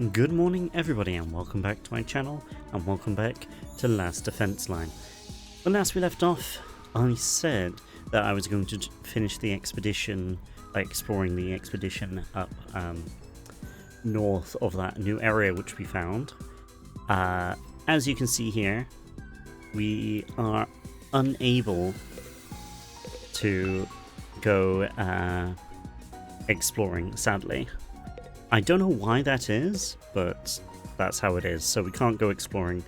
Good morning everybody and welcome back to my channel and welcome back to Last Defense Line. When last we left off, I said that I was going to finish the expedition by exploring the expedition up north of that new area which we found. As you can see here, we are unable to go exploring, sadly. I don't know why that is, but that's how it is. So we can't go exploring.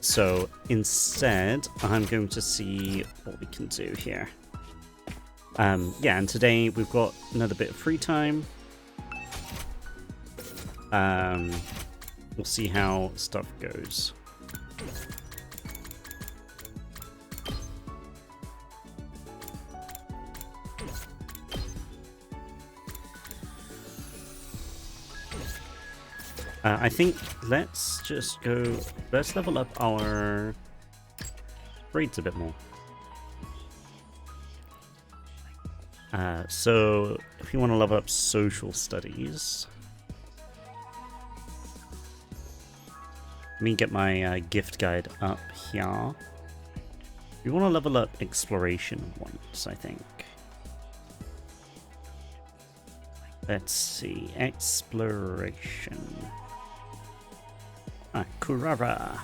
So instead, I'm going to see what we can do here. Yeah, and today we've got another bit of free time. We'll see how stuff goes. I think let's level up our grades a bit more. So if you want to level up social studies, let me get my gift guide up here. We want to level up exploration once, I think. Let's see, exploration. Kurara.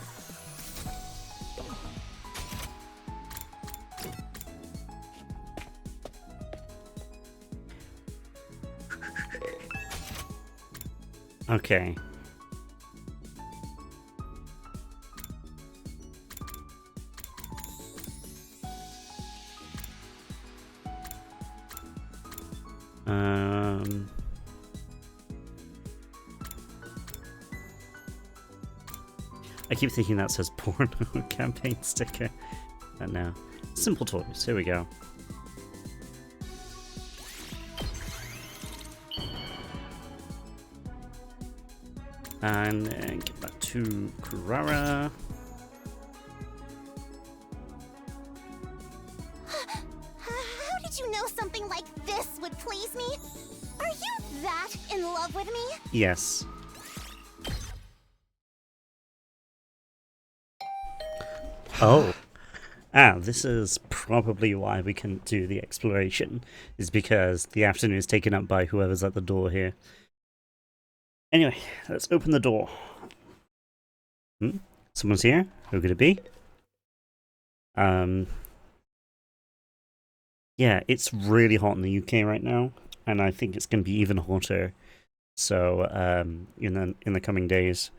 Okay. I keep thinking that says porno campaign sticker. And no. Simple toys, here we go. And then get back to Kurara. How did you know something like this would please me? Are you that in love with me? Yes. Oh. This is probably why we couldn't do the exploration, is because the afternoon is taken up by whoever's at the door here. Anyway, let's open the door. Someone's here? Who could it be? Yeah, it's really hot in the UK right now, and I think it's going to be even hotter. So, in the coming days,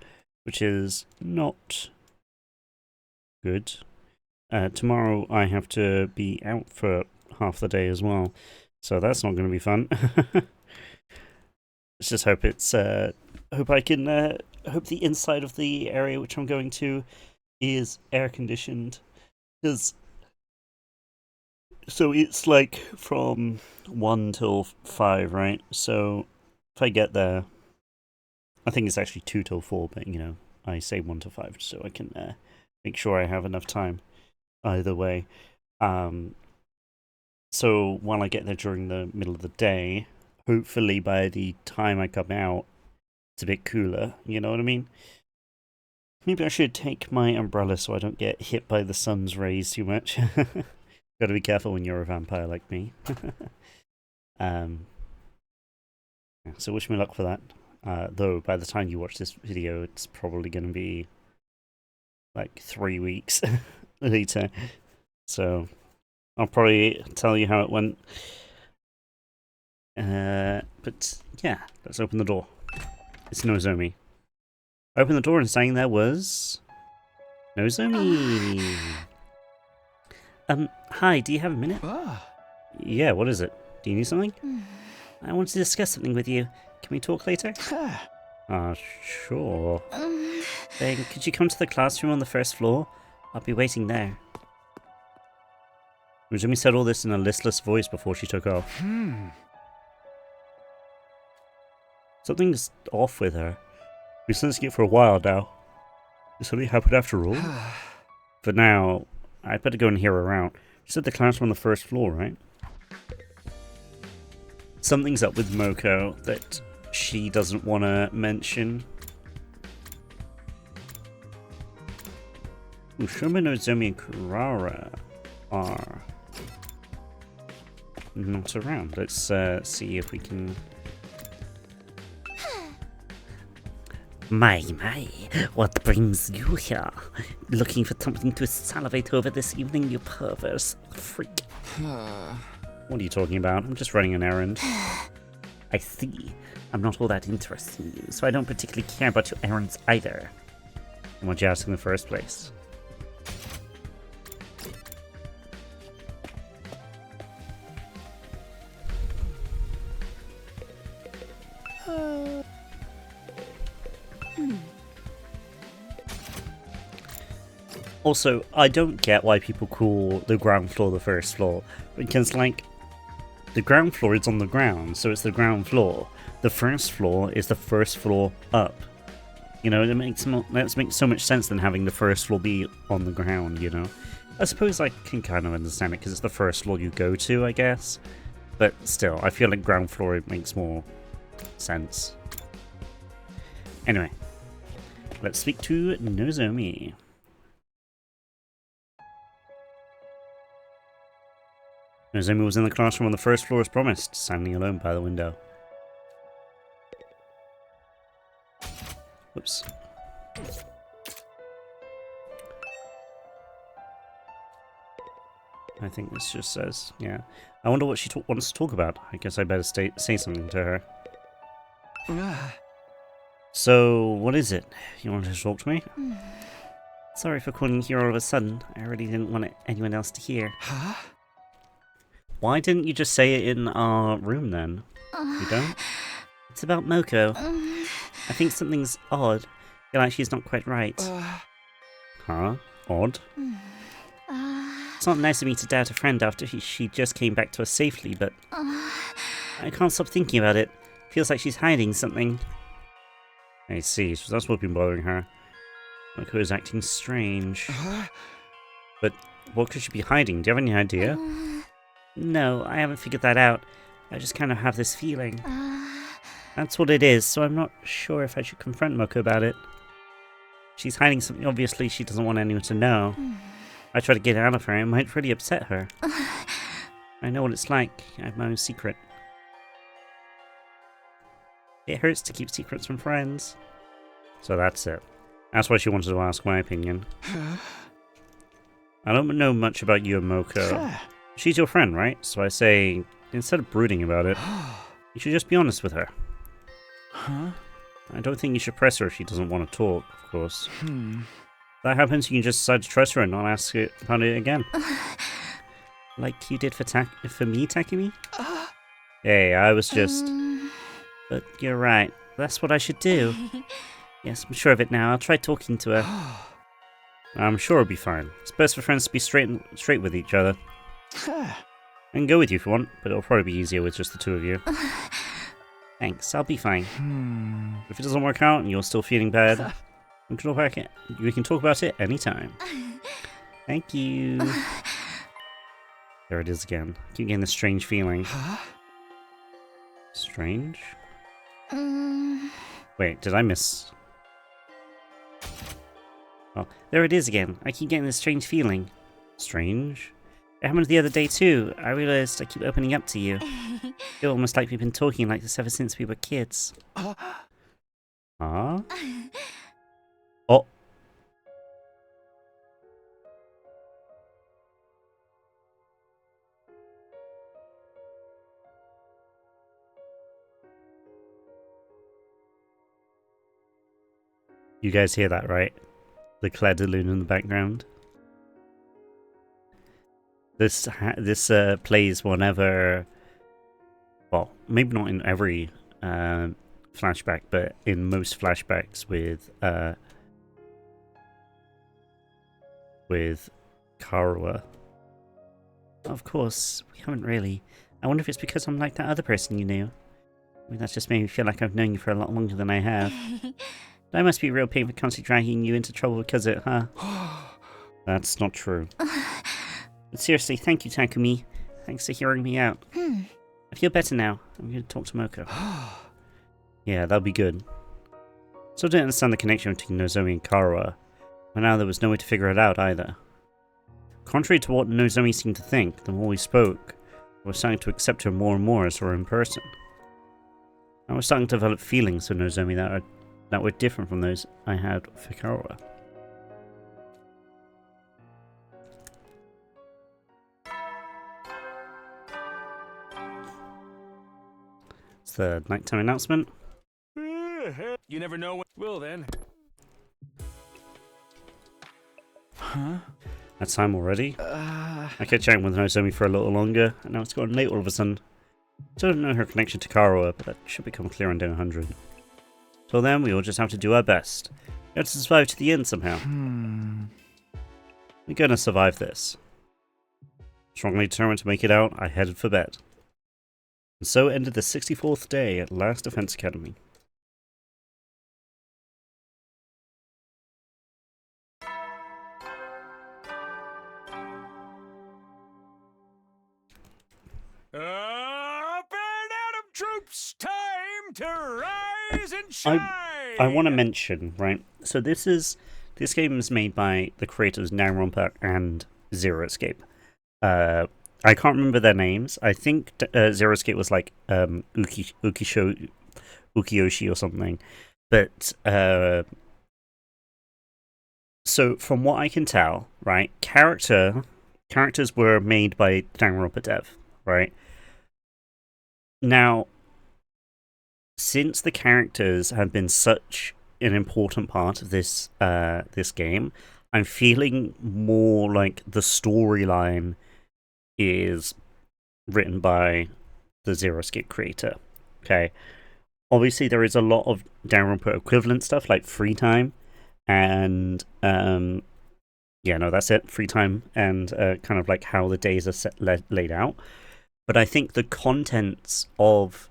which is not good. Tomorrow I have to be out for half the day as well, so that's not going to be fun. Let's just hope it's hope the inside of the area which I'm going to is air conditioned, because so it's like from 1 till 5, right? So if I get there, I think it's actually 2 till 4, but you know, I say 1 till 5 so I can make sure I have enough time either way. So while I get there during the middle of the day, hopefully by the time I come out, it's a bit cooler, you know what I mean? Maybe I should take my umbrella so I don't get hit by the sun's rays too much. Gotta be careful when you're a vampire like me. So wish me luck for that. Though by the time you watch this video, it's probably going to be like 3 weeks later. So I'll probably tell you how it went. But yeah, let's open the door. It's Nozomi. I opened the door and standing there was Nozomi. Hi, do you have a minute? Yeah, what is it? Do you need something? I want to discuss something with you. Can we talk later? Sure. Then could you come to the classroom on the first floor? I'll be waiting there. Nozomi said all this in a listless voice before she took off. Something's off with her. We've been sensing it for a while now. Did something happen after all? For now, I'd better go and hear her out. She said the classroom on the first floor, right? Something's up with Moko that she doesn't want to mention. Ushuma, Nozomi, and Kurara are not around. Let's see if we can... My, what brings you here? Looking for something to salivate over this evening, you perverse freak. What are you talking about? I'm just running an errand. I see. I'm not all that interested in you, so I don't particularly care about your errands either. And what'd you ask in the first place? Also, I don't get why people call the ground floor the first floor, because, like, the ground floor is on the ground, so it's the ground floor. The first floor is the first floor up. You know, that makes so much sense than having the first floor be on the ground, you know? I suppose I can kind of understand it, because it's the first floor you go to, I guess. But still, I feel like ground floor makes more sense. Anyway, let's speak to Nozomi. Nozomi was in the classroom on the first floor as promised, standing alone by the window. Whoops. I think this just says, yeah. I wonder what she wants to talk about. I guess I better say something to her. So, what is it? You want to talk to me? Sorry for calling here all of a sudden. I really didn't want anyone else to hear. Huh? Why didn't you just say it in our room then? You don't? It's about Moko. I think something's odd. I feel like she's not quite right. Huh? Odd? It's not nice of me to doubt a friend after she just came back to us safely, but I can't stop thinking about it. Feels like she's hiding something. I see, so that's what's been bothering her. Moko is acting strange. But what could she be hiding? Do you have any idea? No, I haven't figured that out. I just kind of have this feeling. That's what it is, so I'm not sure if I should confront Moko about it. She's hiding something obviously she doesn't want anyone to know. I try to get it out of her, it might really upset her. I know what it's like. I have my own secret. It hurts to keep secrets from friends. So that's it. That's why she wanted to ask my opinion. I don't know much about you and Moko. She's your friend, right? So I say, instead of brooding about it, you should just be honest with her. Huh? I don't think you should press her if she doesn't want to talk, of course. If that happens, you can just decide to trust her and not ask it about it again. Like you did for me, Takumi? Hey, I was just... But you're right. That's what I should do. Yes, I'm sure of it now. I'll try talking to her. I'm sure it'll be fine. It's best for friends to be straight with each other. I can go with you if you want, but it'll probably be easier with just the two of you. Thanks, I'll be fine. If it doesn't work out and you're still feeling bad, we can talk about it anytime. Thank you. There it is again. I keep getting this strange feeling. Strange? Wait, did I miss... Oh, there it is again. I keep getting this strange feeling. Strange? It happened the other day too. I realized I keep opening up to you. Feel almost like we've been talking like this ever since we were kids. Huh? Oh. You guys hear that, right? The Claire de Lune in the background. This plays whenever, well, maybe not in every flashback, but in most flashbacks with Karuha. Of course, we haven't really. I wonder if it's because I'm like that other person you knew. I mean, that's just made me feel like I've known you for a lot longer than I have. That must be a real pain for constantly dragging you into trouble because of it, huh? That's not true. But seriously, thank you, Takumi. Thanks for hearing me out. I feel better now. I'm going to talk to Moko. Yeah, that'll be good. Still don't understand the connection between Nozomi and Karuha. But now there was no way to figure it out either. Contrary to what Nozomi seemed to think, the more we spoke, I was starting to accept her more and more as her own person. I was starting to develop feelings for Nozomi that were different from those I had for Kaoru. It's the nighttime announcement. You never know when. Well then. Huh? That's time already. I kept chatting with Nozomi for a little longer, and now it's gotten late all of a sudden. Still don't know her connection to Kaoru, but that should become clear on day 100. Till then, we all just have to do our best. We have to survive to the end somehow. We're gonna survive this. Strongly determined to make it out, I headed for bed. And so ended the 64th day at Last Defense Academy. Up and Adam troops, time to rise and shine. I want to mention, right? So this game is made by the creators Danganronpa and Zero Escape. I can't remember their names. I think Zero Escape was like Ukiyoshi or something. But so from what I can tell, right, characters were made by Danganronpa Dev, right? Now, since the characters have been such an important part of this this game, I'm feeling more like the storyline is written by the Zero Escape creator. Okay, obviously there is a lot of Danganronpa equivalent stuff like free time, and yeah, no, that's it, free time, and kind of like how the days are laid out. But I think the contents of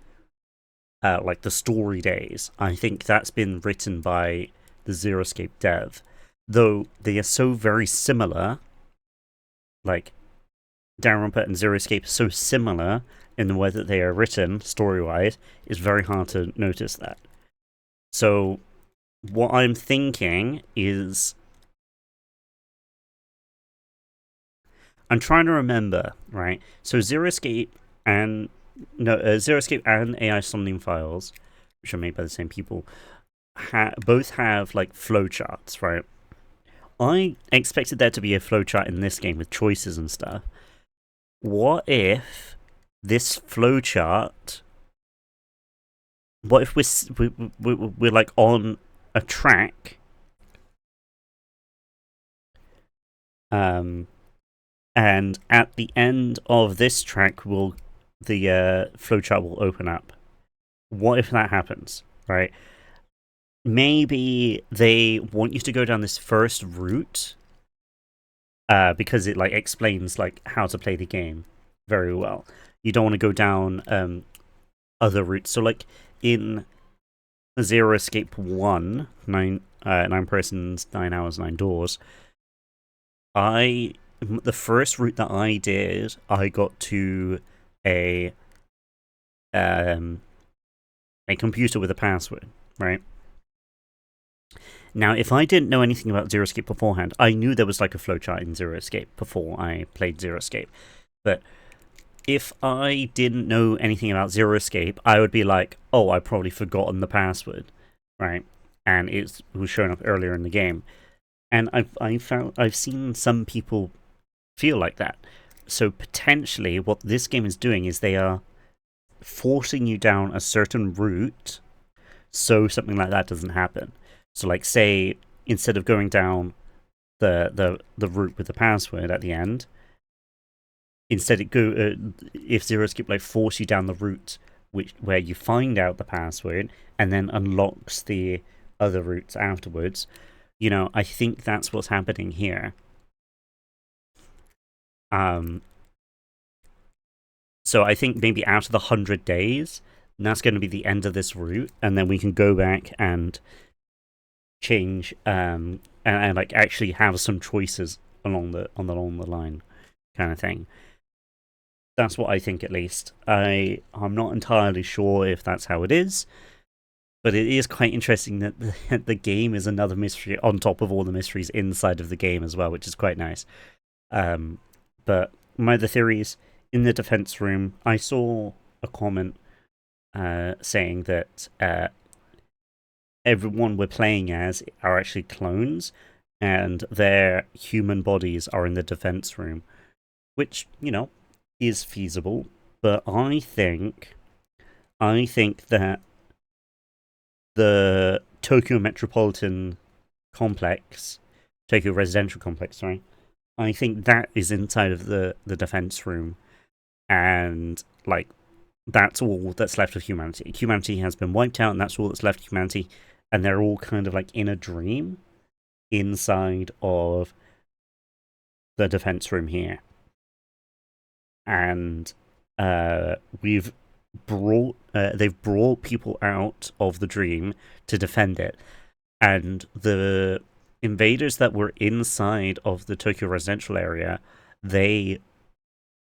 like the story days, I think that's been written by the Zero Escape dev. Though they are so very similar, like Danganronpa and Zero Escape are so similar in the way that they are written, story-wise, it's very hard to notice that. So what I'm thinking is, I'm trying to remember, right? So Zero Escape and AI Somnium Files, which are made by the same people, both have like flowcharts, right? I expected there to be a flowchart in this game with choices and stuff. What if this flowchart? What if we're like on a track? And at the end of this track, the flowchart will open up. What if that happens, right? Maybe they want you to go down this first route because it like explains like how to play the game very well. You don't want to go down other routes. So like in Zero Escape 1, 9 persons, 9 hours, 9 doors, the first route that I did, I got to a computer with a password, right? Now, if I didn't know anything about Zero Escape beforehand, I knew there was like a flowchart in Zero Escape before I played Zero Escape. But if I didn't know anything about Zero Escape, I would be like, oh, I've probably forgotten the password, right? And it was showing up earlier in the game. And I've seen some people feel like that. So potentially what this game is doing is they are forcing you down a certain route so something like that doesn't happen. So like say instead of going down the route with the password at the end, instead if Zero Escape like force you down the route where you find out the password and then unlocks the other routes afterwards, you know, I think that's what's happening here. So I think maybe out of the 100 days, that's going to be the end of this route, and then we can go back and change and like actually have some choices along the line, kind of thing. That's what I think, at least. I'm not entirely sure if that's how it is, But it is quite interesting that the game is another mystery on top of all the mysteries inside of the game as well, which is quite nice. But my other theories, in the defense room, I saw a comment saying that everyone we're playing as are actually clones, and their human bodies are in the defense room, which, is feasible. But I think that the Tokyo Metropolitan Complex, Tokyo Residential Complex, sorry, I think that is inside of the defense room, and like that's all that's left of humanity. Humanity has been wiped out, and that's all that's left of humanity, and they're all kind of like in a dream inside of the defense room here. And they've brought people out of the dream to defend it, and the invaders that were inside of the Tokyo residential area, they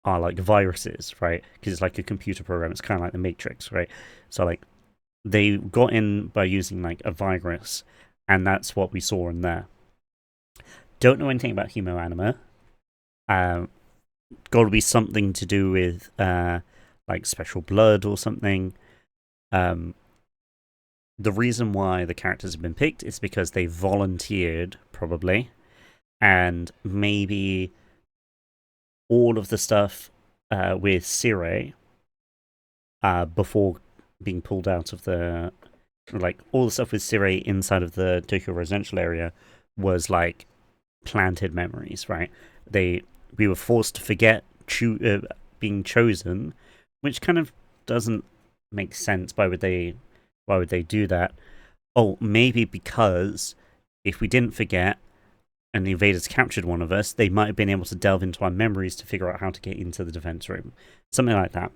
are like viruses, right? Because it's like a computer program. It's kind of like the Matrix, right? So like they got in by using like a virus, and that's what we saw in there. Don't know anything about hemoanima. Got to be something to do with like special blood or something. The reason why the characters have been picked is because they volunteered, probably, and maybe all of the stuff with Sire before being pulled out of the, like, all the stuff with Sire inside of the Tokyo residential area was like planted memories, right? We were forced to forget being chosen, which kind of doesn't make sense. Why would they do that? Oh, maybe because if we didn't forget and the invaders captured one of us, they might have been able to delve into our memories to figure out how to get into the defense room. Something like that.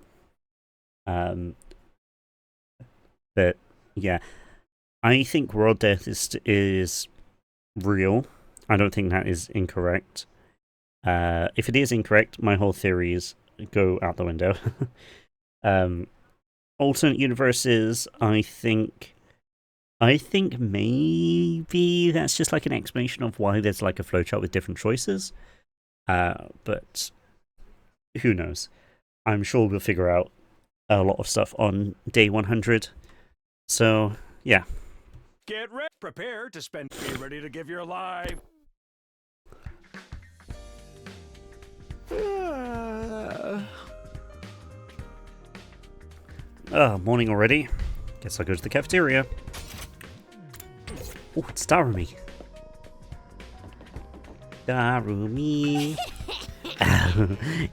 But yeah, I think world death is real. I don't think that is incorrect. If it is incorrect, my whole theories go out the window. Alternate universes, I think maybe that's just like an explanation of why there's like a flowchart with different choices. But who knows? I'm sure we'll figure out a lot of stuff on day 100. So, yeah. Get ready, prepare to spend. Be ready to give your life. Morning already. Guess I'll go to the cafeteria. Oh, it's Darumi. Darumi.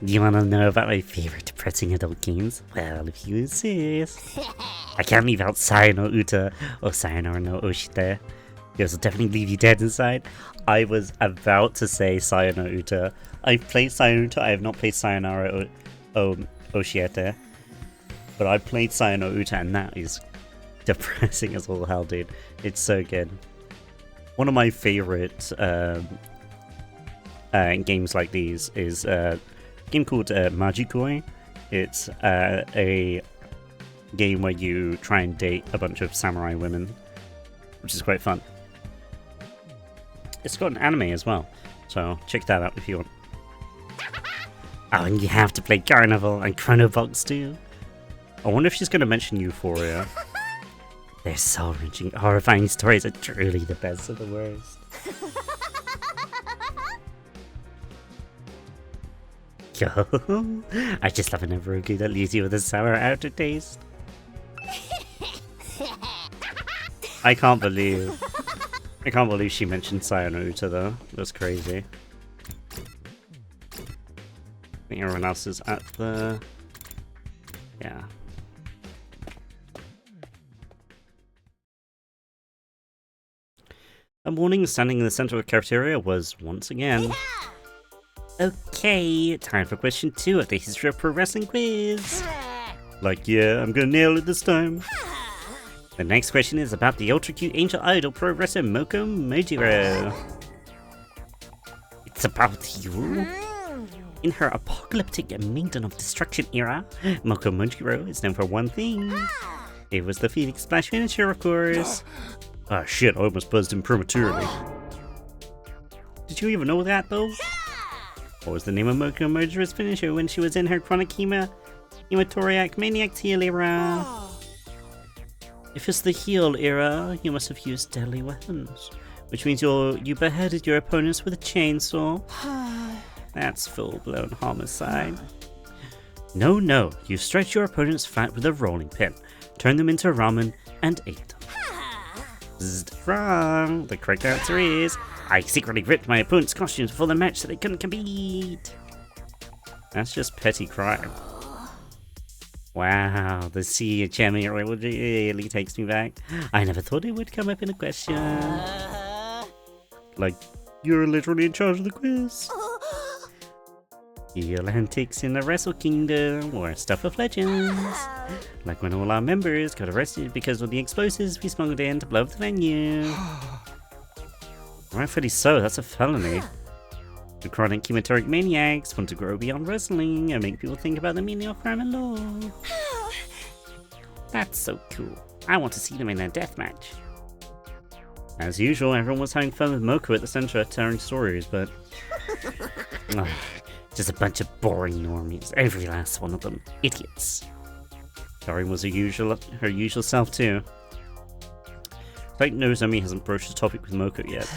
Do you want to know about my favorite depressing adult games? Well, if you insist. I can't leave out Sayano Uta or Sayonara no Oshite. Those will definitely leave you dead inside. I was about to say Sayano Uta. I've played Sayano Uta. I have not played Sayonara Oshiete. But I played Sayano Uta, and that is depressing as all hell, dude. It's so good. One of my favorite games like these is a game called Magikoi. It's a game where you try and date a bunch of samurai women, which is quite fun. It's got an anime as well, so check that out if you want. Oh, and you have to play Carnival and Chronobox too. I wonder if she's going to mention Euphoria. Their soul-wrenching, horrifying stories are truly the best of the worst. I just love an Evoruku that leaves you with a sour aftertaste. I can't believe she mentioned Sayano Uta though. That's crazy. I think everyone else is at the... Yeah. A morning standing in the center of the cafeteria was once again... Yeah! Okay, time for question 2 of the History of Pro Wrestling quiz. Like, yeah, I'm gonna nail it this time. The next question is about the ultra cute angel idol pro wrestler Moko Mojiro. It's about you. In her apocalyptic maiden of destruction era, Moko Mojiro is known for one thing. It was the Phoenix Splash finisher, of course. Ah, shit, I almost buzzed him prematurely. Did you even know that, though? What was the name of Moko Murderer's finisher when she was in her chronic hematoriac maniac heal era? If it's the heal era, you must have used deadly weapons, which means you beheaded your opponents with a chainsaw. That's full-blown homicide. No, you stretched your opponents fat with a rolling pin, turned them into ramen, and ate them. Wrong. The correct answer is, I secretly ripped my opponent's costumes before the match so they couldn't compete. That's just petty crime. Wow, the sea jamming really takes me back. I never thought it would come up in a question. Like, you're literally in charge of the quiz. Heel antics in the Wrestle Kingdom or stuff of legends. Like when all our members got arrested because of the explosives we smuggled in to blow up the venue. Rightfully so, that's a felony. The chronic hematoric maniacs want to grow beyond wrestling and make people think about the meaning of crime and law. That's so cool. I want to see them in a deathmatch. As usual, everyone was having fun with Moko at the center telling stories, but... just a bunch of boring normies, every last one of them. Idiots. Karin was her usual self too. Like Nozomi hasn't broached the topic with Moko yet.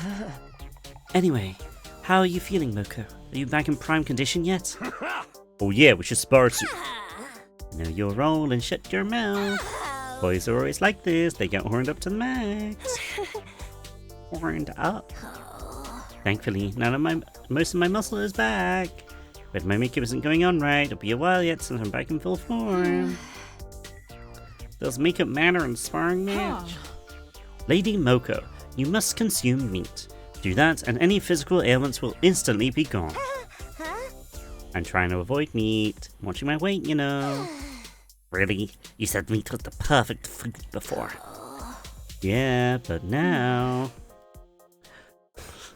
Anyway, how are you feeling, Moko? Are you back in prime condition yet? Oh yeah, we should spar soon. Know your role and shut your mouth. Boys are always like this, they get horned up to the max. Horned up. Thankfully, most of my muscle is back. But my makeup isn't going on right, it'll be a while yet since I'm back in full form. Does makeup matter in a sparring match? Lady Moko, you must consume meat. Do that and any physical ailments will instantly be gone. I'm trying to avoid meat. I'm watching my weight, you know. Really? You said meat was the perfect food before. Yeah, but now...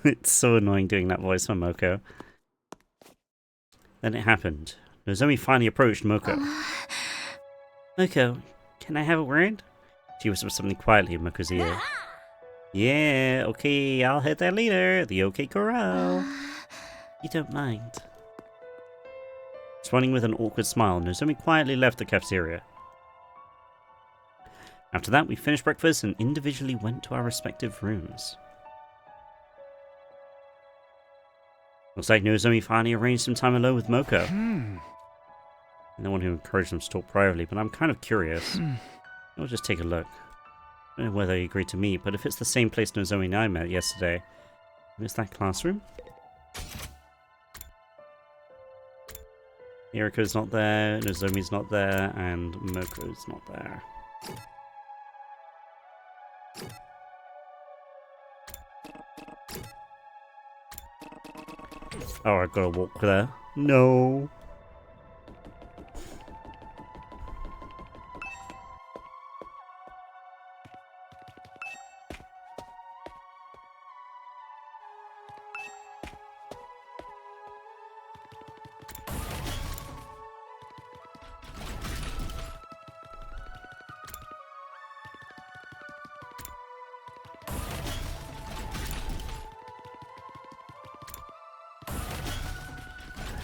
It's so annoying doing that voice for Moko. Then it happened. Nozomi finally approached Moko. Moko, can I have a word? She whispered something quietly in Moko's ear. Yeah, okay, I'll hit that later. The OK Corral. You don't mind. Responding with an awkward smile, Nozomi quietly left the cafeteria. After that, we finished breakfast and individually went to our respective rooms. Looks like Nozomi finally arranged some time alone with Moko. I'm the one who encouraged them to talk privately, but I'm kind of curious. I'll just take a look. I don't know whether he agreed to meet, but if it's the same place Nozomi and I met yesterday, is that classroom? Eriko's not there, Nozomi's not there, and Moko's not there. Oh, I gotta walk there. No.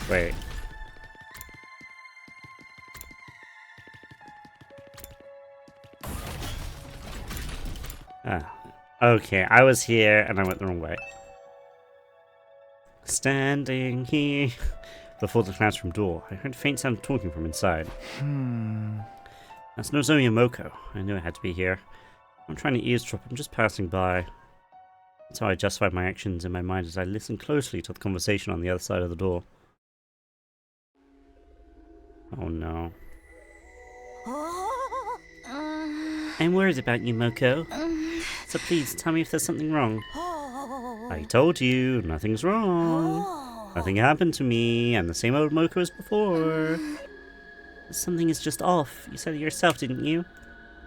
Wait. Ah. Okay, I was here and I went the wrong way. Standing here before the classroom door, I heard a faint sound of talking from inside. That's Nozomi and Moko. I knew I had to be here. I'm trying to eavesdrop, I'm just passing by. That's how I justified my actions in my mind as I listened closely to the conversation on the other side of the door. Oh no. I'm worried about you, Moko. So please tell me if there's something wrong. I told you, nothing's wrong. Nothing happened to me, and the same old Moko as before. Something is just off. You said it yourself, didn't you?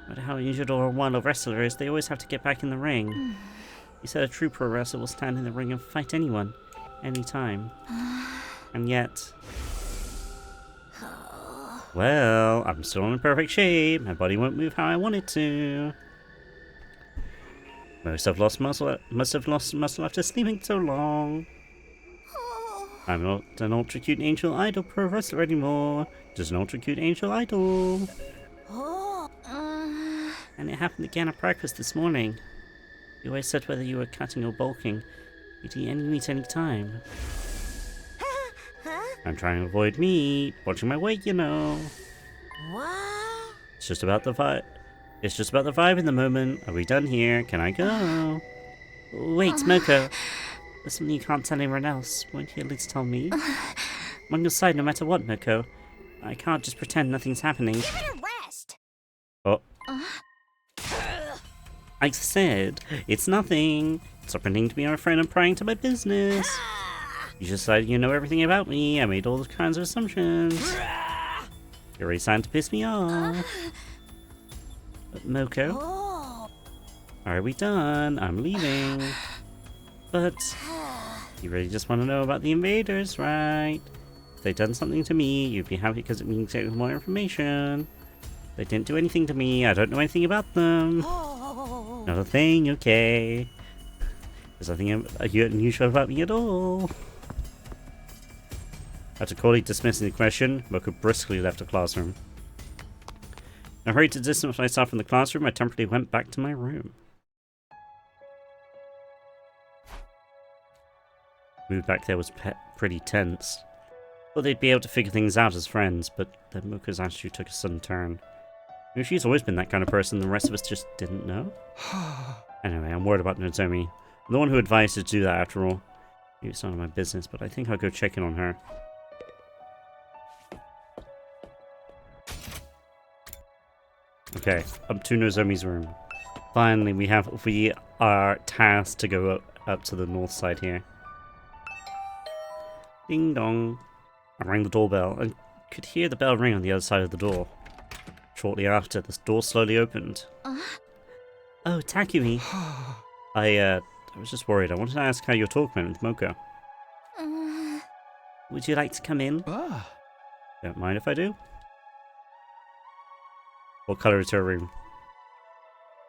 No matter how injured or unwell a wrestler is, they always have to get back in the ring. You said a true pro wrestler will stand in the ring and fight anyone, anytime. And yet... Well, I'm still in perfect shape. My body won't move how I want it to. Must have lost muscle after sleeping so long. I'm not an ultra cute angel idol pro wrestler anymore. Just an ultra cute angel idol. And it happened again at breakfast this morning. You always said whether you were cutting or bulking, you'd eat any meat any time. I'm trying to avoid meat, watching my weight, you know. What? It's just about the vibe. It's just about the vibe in the moment. Are we done here? Can I go? Wait, Smoko. There's something you can't tell anyone else. Won't you at least tell me? I'm on your side no matter what, Moko. I can't just pretend nothing's happening. Give it a rest. Oh. I said, it's nothing. Stop pretending to be my friend and prying into my business. You just decided you know everything about me. I made all kinds of assumptions. You're already starting to piss me off. But Moko, are we done? I'm leaving. But you really just want to know about the invaders, right? If they'd done something to me, you'd be happy because it means getting more information. They didn't do anything to me. I don't know anything about them. Not a thing, okay. There's nothing unusual about me at all. After coldly dismissing the question, Moko briskly left the classroom. In a hurry to distance myself from the classroom, I temporarily went back to my room. Move back there was pretty tense. Thought they'd be able to figure things out as friends, but then Moko's attitude took a sudden turn. Maybe she's always been that kind of person, the rest of us just didn't know? Anyway, I'm worried about Nozomi. I'm the one who advised her to do that after all. Maybe it's none of my business, but I think I'll go check in on her. Okay, up to Nozomi's room. Finally, we are tasked to go up to the north side here. Ding dong. I rang the doorbell and could hear the bell ring on the other side of the door. Shortly after, the door slowly opened. Oh, Takumi. I was just worried. I wanted to ask how your talk went with Moko. Would you like to come in? Don't mind if I do. What colour is her room?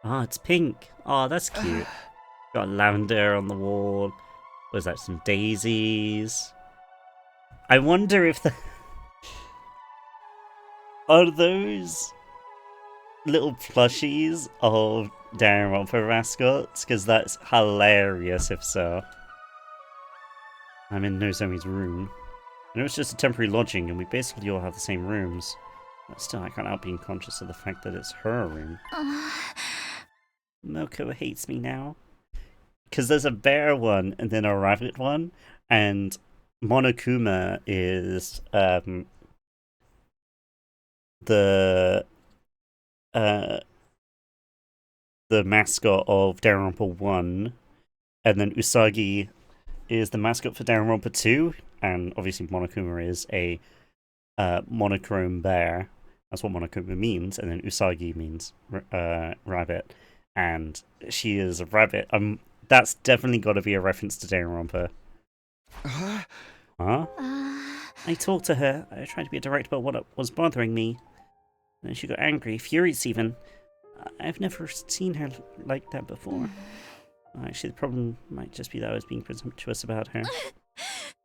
Ah, it's pink. Oh, that's cute. Got lavender on the wall. Was that some daisies? I wonder if the... Are those little plushies of Danganronpa mascots? Because that's hilarious if so. I'm in Nozomi's room. I know it's just a temporary lodging and we basically all have the same rooms. But still, I can't help being conscious of the fact that it's her room. Moko hates me now. Because there's a bear one and then a rabbit one. And Monokuma is the mascot of Danganronpa 1. And then Usagi is the mascot for Danganronpa 2. And obviously Monokuma is a monochrome bear. That's what Monokuma means. And then Usagi means rabbit. And she is a rabbit. That's definitely got to be a reference to Danganronpa. Huh? I talked to her. I tried to be direct about what was bothering me. And then she got angry, furious even. I've never seen her like that before. Actually, the problem might just be that I was being presumptuous about her.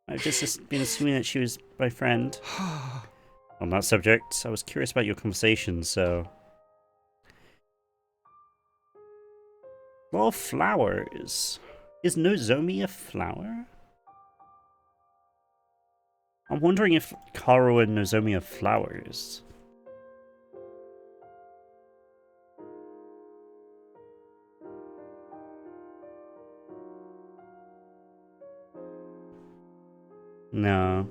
I've just been assuming that she was my friend. On that subject, I was curious about your conversation, so... More flowers. Is Nozomi a flower? I'm wondering if Karo and Nozomi are flowers. No.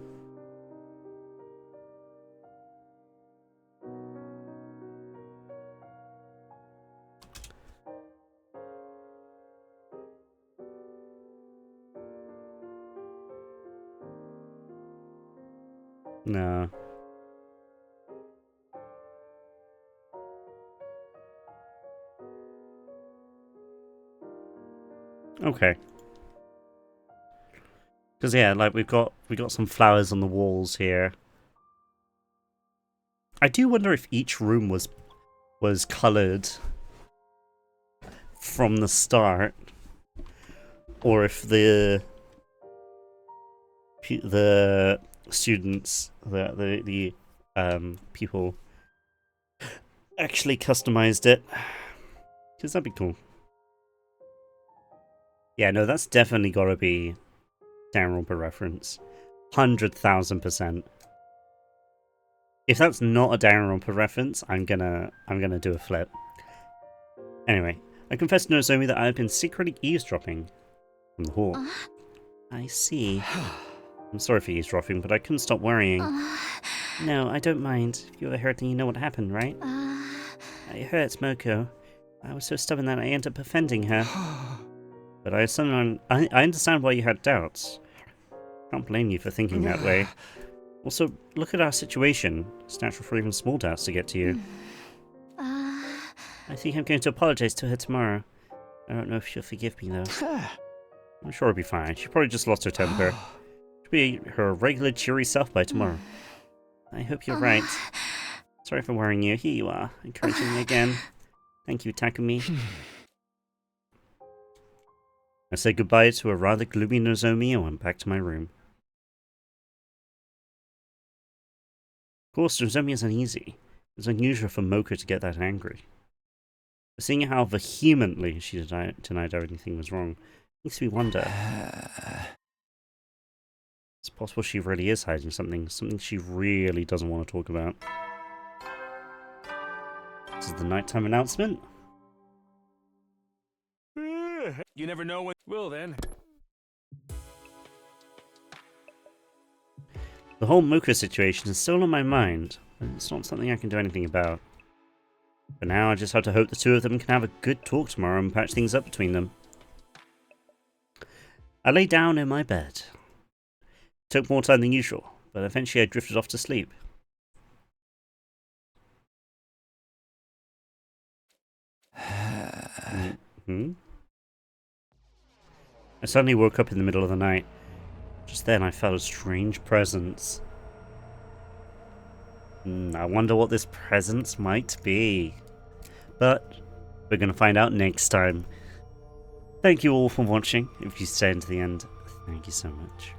No. Okay. Because yeah, like we got some flowers on the walls here. I do wonder if each room was coloured from the start, or if the students, the people actually customized it, because that'd be cool. Yeah, no, that's definitely gotta be Danganronpa reference, 100,000%. If that's not a Danganronpa reference, I'm gonna do a flip. Anyway, I confessed to Nozomi that I had been secretly eavesdropping from the hall. I see. I'm sorry for eavesdropping, but I couldn't stop worrying. No, I don't mind. If you ever heard, then you know what happened, right? It hurts, Moko. I was so stubborn that I ended up offending her. But I understand why you had doubts. Can't blame you for thinking that way. Also, look at our situation. It's natural for even small doubts to get to you. I think I'm going to apologize to her tomorrow. I don't know if she'll forgive me, though. I'm sure it'll be fine. She probably just lost her temper. She'll be her regular cheery self by tomorrow. I hope you're right. Sorry for worrying you. Here you are, encouraging me again. Thank you, Takumi. I said goodbye to a rather gloomy Nozomi and went back to my room. Of course, Nozomi is uneasy. It's unusual for Moko to get that angry. But seeing how vehemently she denied everything was wrong makes me wonder. It's possible she really is hiding something she really doesn't want to talk about. This is the nighttime announcement. You never know when. Well then. The whole Moko situation is still on my mind, but it's not something I can do anything about. For now, I just have to hope the two of them can have a good talk tomorrow and patch things up between them. I lay down in my bed. It took more time than usual, but eventually I drifted off to sleep. I suddenly woke up in the middle of the night. Just then I felt a strange presence. I wonder what this presence might be. But we're going to find out next time. Thank you all for watching. If you stayed to the end, thank you so much.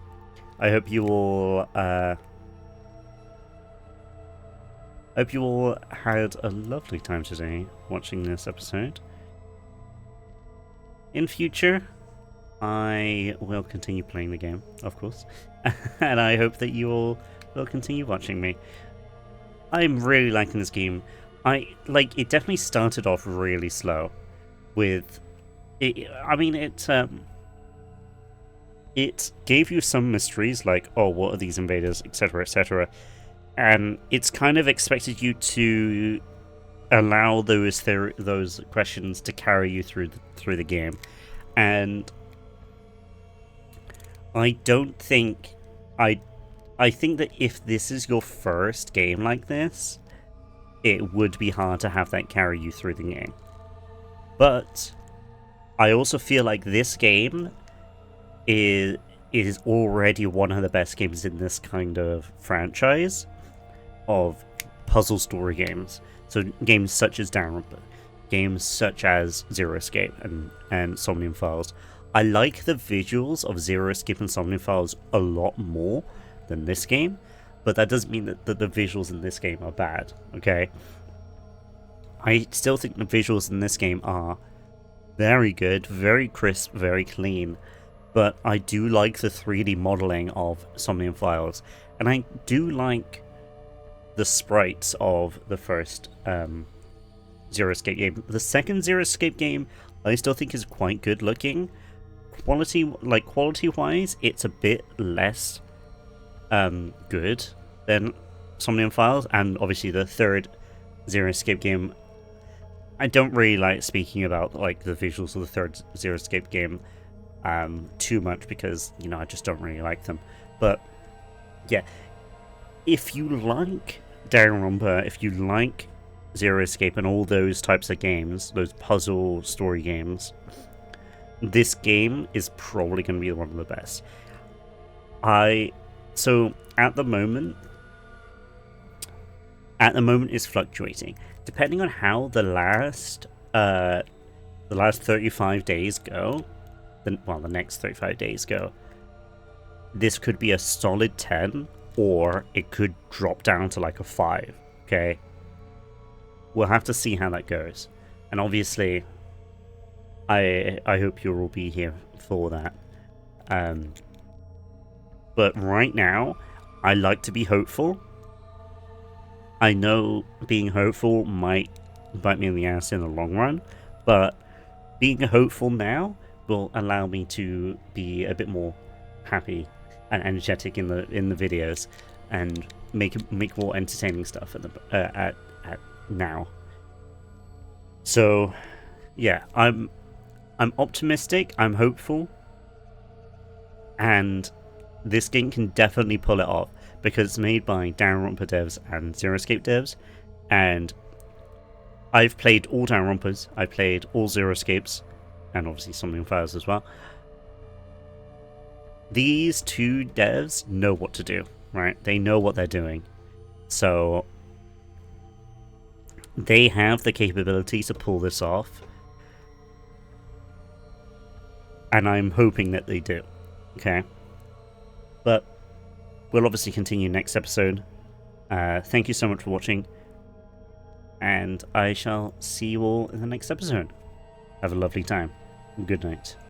I hope you all had a lovely time today watching this episode. In future, I will continue playing the game, of course, and I hope that you all will continue watching me. I'm really liking this game. It definitely started off really slow with it. I mean, it gave you some mysteries like, oh, what are these invaders, etc., etc., and it's kind of expected you to allow those questions to carry you through the game. And I don't think I think that if this is your first game like this, it would be hard to have that carry you through the game. But I also feel like this game is already one of the best games in this kind of franchise of puzzle story games. So games such as Danganronpa, games such as Zero Escape and Somnium Files. I like the visuals of Zero Escape and Somnium Files a lot more than this game, but that doesn't mean that the visuals in this game are bad, okay? I still think the visuals in this game are very good, very crisp, very clean, but I do like the 3D modeling of Somnium Files, and I do like the sprites of the first Zero Escape game. The second Zero Escape game, I still think is quite good looking. Quality-wise, it's a bit less good than Somnium Files, and obviously the third Zero Escape game, I don't really like speaking about the visuals of the third Zero Escape game too much because, I just don't really like them. But yeah, if you like Danganronpa, if you like Zero Escape and all those types of games, those puzzle story games, this game is probably going to be one of the best. So at the moment, at the moment is fluctuating. Depending on how the last 35 days go, the next 35 days go, this could be a solid 10, or it could drop down to like a 5, okay? We'll have to see how that goes. And obviously, I hope you'll all be here for that. But right now, I like to be hopeful. I know being hopeful might bite me in the ass in the long run, but being hopeful now will allow me to be a bit more happy and energetic in the videos, and make more entertaining stuff at now. So yeah, I'm optimistic, I'm hopeful, and this game can definitely pull it off because it's made by Danganronpa devs and Zero Escape devs, and I've played all Danganronpas, I've played all Zero Escapes, and obviously Somnium Files as well. These two devs know what to do, right? They know what they're doing. So they have the capability to pull this off. And I'm hoping that they do. Okay? But we'll obviously continue next episode. Thank you so much for watching. And I shall see you all in the next episode. Have a lovely time. Good night.